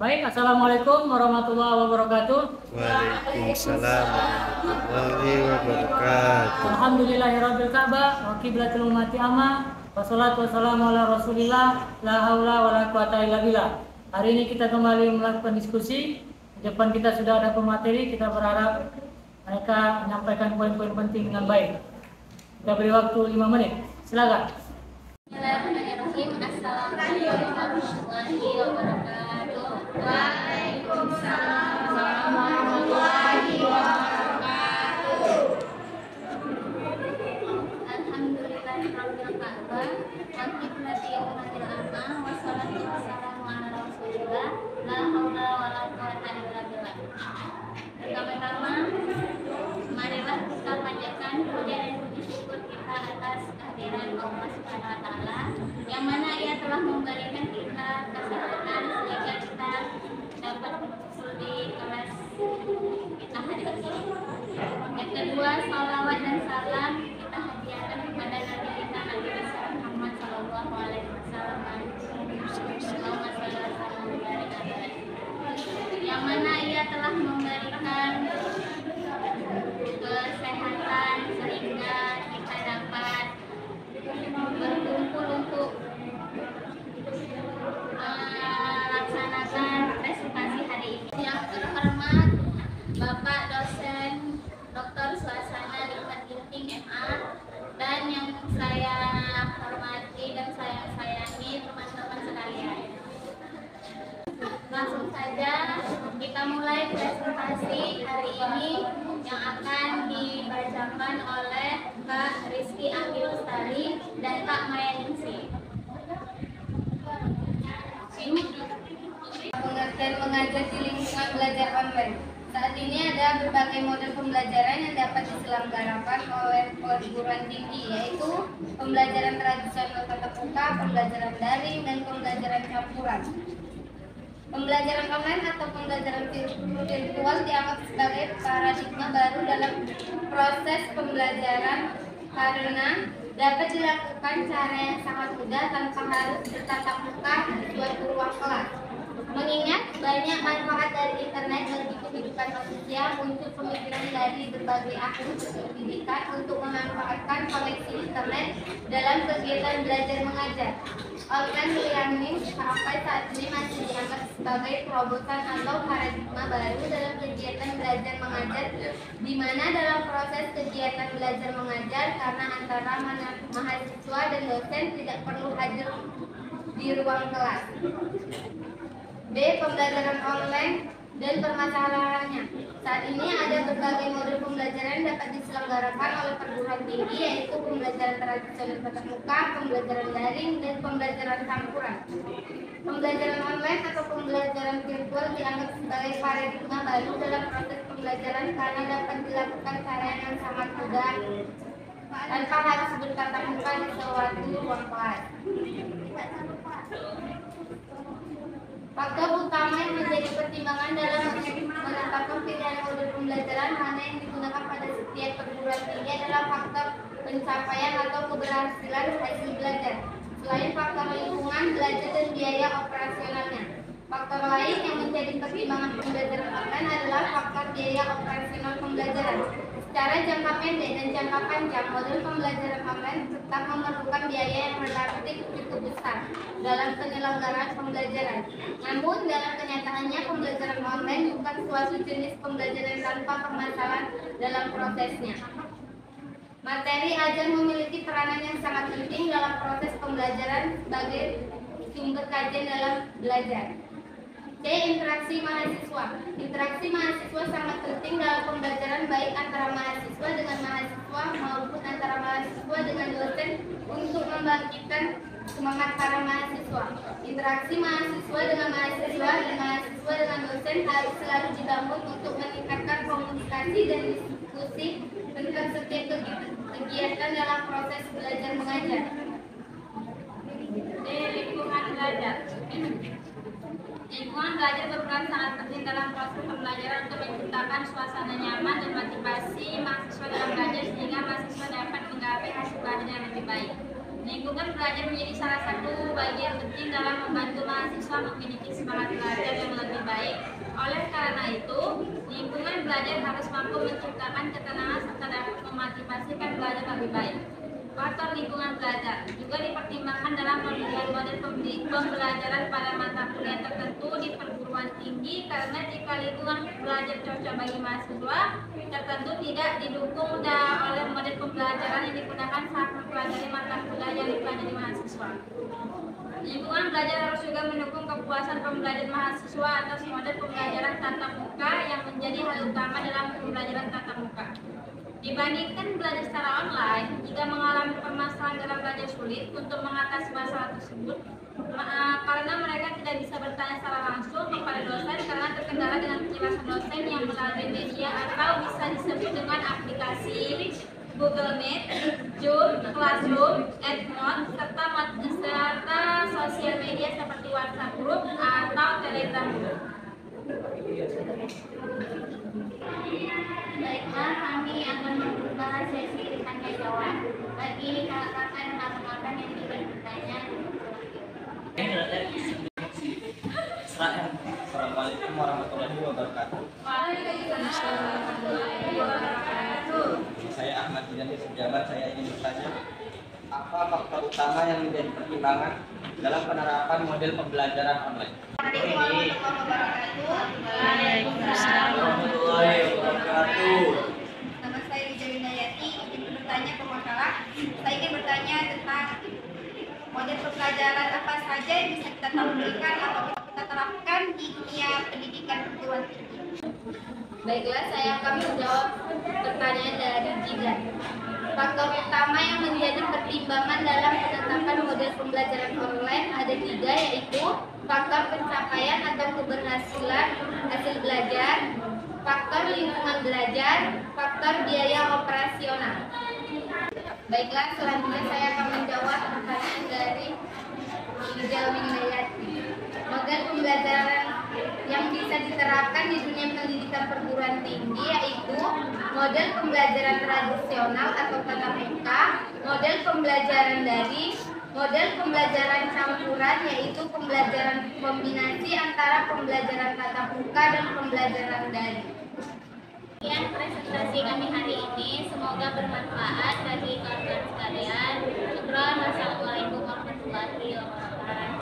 Baik, Assalamualaikum warahmatullahi wabarakatuh. Waalaikumsalam warahmatullahi wabarakatuh. Alhamdulillahirabbil ka'bah wa qiblatul ummati amma. Wassalatu wassalamu ala Rasulillah la haula wala quwata illa billah. Hari ini kita kembali melakukan diskusi. Di depan kita sudah ada pemateri, kita berharap mereka menyampaikan poin-poin penting dengan baik. Kita beri waktu 5 menit. Silakan. Bismillahirrahmanirrahim. Assalamualaikum warahmatullahi wabarakatuh. Waalaikumsalam warahmatullahi wabarakatuh. Alhamdulillahirabbil ka'bah wa qiblatil umatil amma wassalatu wassalamu ala Rasulillah la haula wala quwata illa billah. Pertama-tama, marilah kita panjatkan puja dan puji syukur kita atas kehadiran Allah Subhanahu wa taala yang mana Ia telah memberikan kita kesehatan sehingga kita dapat berkumpul di kelas kita hari ini. Yang kedua, salawat dan salam kita hadiahkan kepada Nabi kita Nabi Muhammad sallallahu alaihi wasallam yang mana Ia telah memberikan kesehatan sehingga kita dapat berkumpul untuk melaksanakan presentasi hari ini. Yang terhormat Bapak dosen Dr. Suasana Rifat Ginting MA, dan yang saya hormati dan saya sayangi teman-teman sekalian. Langsung saja kita mulai presentasi hari ini yang akan dibacakan oleh Kak Rizky Anggi Lestari dan Kak Maya Ningsih. Pengertian mengajar di lingkungan belajar online. Saat ini ada berbagai model pembelajaran yang dapat diselenggarakan oleh perguruan tinggi, yaitu pembelajaran tradisional tatap muka, pembelajaran daring, dan pembelajaran campuran. Pembelajaran online atau pembelajaran virtual dianggap sebagai paradigma baru dalam proses pembelajaran karena dapat dilakukan cara yang sangat mudah tanpa harus bertatap muka di suatu ruang kelas. Mengingat banyak manfaat dari internet bagi kehidupan manusia, muncul pemikiran dari berbagai akun pendidikan untuk memanfaatkan koneksi internet dalam kegiatan belajar mengajar. Online learning sampai saat ini masih dianggap sebagai terobosan atau paradigma baru dalam kegiatan belajar mengajar, di mana dalam proses kegiatan belajar mengajar karena antara mahasiswa dan dosen tidak perlu hadir di ruang kelas. B. Pembelajaran online dan permasalahannya. Saat ini ada berbagai model pembelajaran yang dapat diselenggarakan oleh perguruan tinggi, yaitu pembelajaran tradisional tatap muka, pembelajaran daring, dan pembelajaran campuran. Pembelajaran online atau pembelajaran virtual dianggap sebagai paradigma baru dalam proses pembelajaran karena dapat dilakukan cara yang sangat mudah tanpa harus bertatap muka di suatu ruang kelas. Faktor utama yang menjadi pertimbangan dalam menetapkan pilihan model pembelajaran mana yang digunakan pada setiap perguruan tinggi adalah faktor pencapaian atau keberhasilan hasil belajar. Selain faktor lingkungan belajar dan biaya operasionalnya, faktor lain yang menjadi pertimbangan pembelajaran online adalah faktor biaya operasional pembelajaran. Secara jangka pendek dan jangka panjang, model pembelajaran online tetap memerlukan biaya yang relatif cukup besar dalam penyelenggaraan pembelajaran. Namun, dalam kenyataannya, pembelajaran online bukan suatu jenis pembelajaran tanpa permasalahan dalam prosesnya. Materi ajar memiliki peranan yang sangat penting dalam proses pembelajaran sebagai sumber kajian dalam belajar. C. Interaksi mahasiswa. Interaksi mahasiswa sangat penting dalam pembelajaran baik antara mahasiswa dengan mahasiswa maupun antara mahasiswa dengan dosen untuk membangkitkan semangat para mahasiswa. Interaksi mahasiswa dengan mahasiswa dan mahasiswa dengan dosen harus selalu dibangun untuk meningkatkan komunikasi dan diskusi tentang setiap kegiatan dalam proses belajar mengajar. D. Lingkungan belajar. Lingkungan belajar berperan sangat penting dalam proses pembelajaran untuk menciptakan suasana nyaman dan motivasi mahasiswa dalam belajar sehingga mahasiswa dapat menggapai hasil belajar yang lebih baik. Lingkungan belajar menjadi salah satu bagian penting dalam membantu mahasiswa memiliki semangat belajar yang lebih baik. Oleh karena itu, lingkungan belajar harus mampu menciptakan ketenangan serta dapat memotivasikan belajar lebih baik. Faktor lingkungan belajar juga dipertimbangkan dalam pemilihan model pembelajaran pada mata kuliah tertentu di perguruan tinggi, karena jika lingkungan belajar cocok bagi mahasiswa tertentu tidak didukung oleh model pembelajaran yang digunakan saat mempelajari mata kuliah yang dipelajari mahasiswa. Lingkungan belajar harus juga mendukung kepuasan pembelajar mahasiswa atas model pembelajaran tatap muka yang menjadi hal utama dalam pembelajaran tatap muka. Dibandingkan belajar secara online, jika mengalami permasalahan dalam belajar sulit untuk mengatasi masalah tersebut, karena mereka tidak bisa bertanya secara langsung kepada dosen karena terkendala dengan penjelasan dosen yang melalui media atau bisa disebut dengan aplikasi Google Meet, Zoom, Classroom, EndNote, serta sosial media seperti WhatsApp Group atau Telegram Group. Baiklah, kami akan membuka sesi tanya jawab bagi kakak dan abang-abang yang ingin bertanya. Assalamualaikum warahmatullahi wabarakatuh. Saya Ahmad Didani Sejabat. Saya ingin bertanya, apa faktor utama yang menjadi pertimbangan dalam penerapan model pembelajaran online? Warahmatullahi wabarakatuh. Nama saya Rizal Winayati, ingin bertanya ke Makalah. Saya ingin bertanya tentang model pembelajaran apa saja yang bisa kita tampilkan atau kita terapkan di dunia pendidikan perguruan tinggi. Baiklah, saya akan menjawab pertanyaan dari Jidan. Faktor utama yang menjadi pertimbangan dalam penetapan model pembelajaran online ada 3, yaitu faktor pencapaian atau keberhasilan hasil belajar, faktor lingkungan belajar, faktor biaya operasional. Baiklah, selanjutnya saya akan menjawab pertanyaan dari Rizal Winayati. Model pembelajaran yang bisa diterapkan di dunia pendidikan perguruan tinggi yaitu model pembelajaran tradisional atau tatap muka, model pembelajaran daring, model pembelajaran campuran yaitu pembelajaran kombinasi antara pembelajaran tatap muka dan pembelajaran daring. Sekian presentasi kami hari ini, semoga bermanfaat bagi kawan-kawan sekalian. Syukran, wassalamualaikum warahmatullahi wabarakatuh.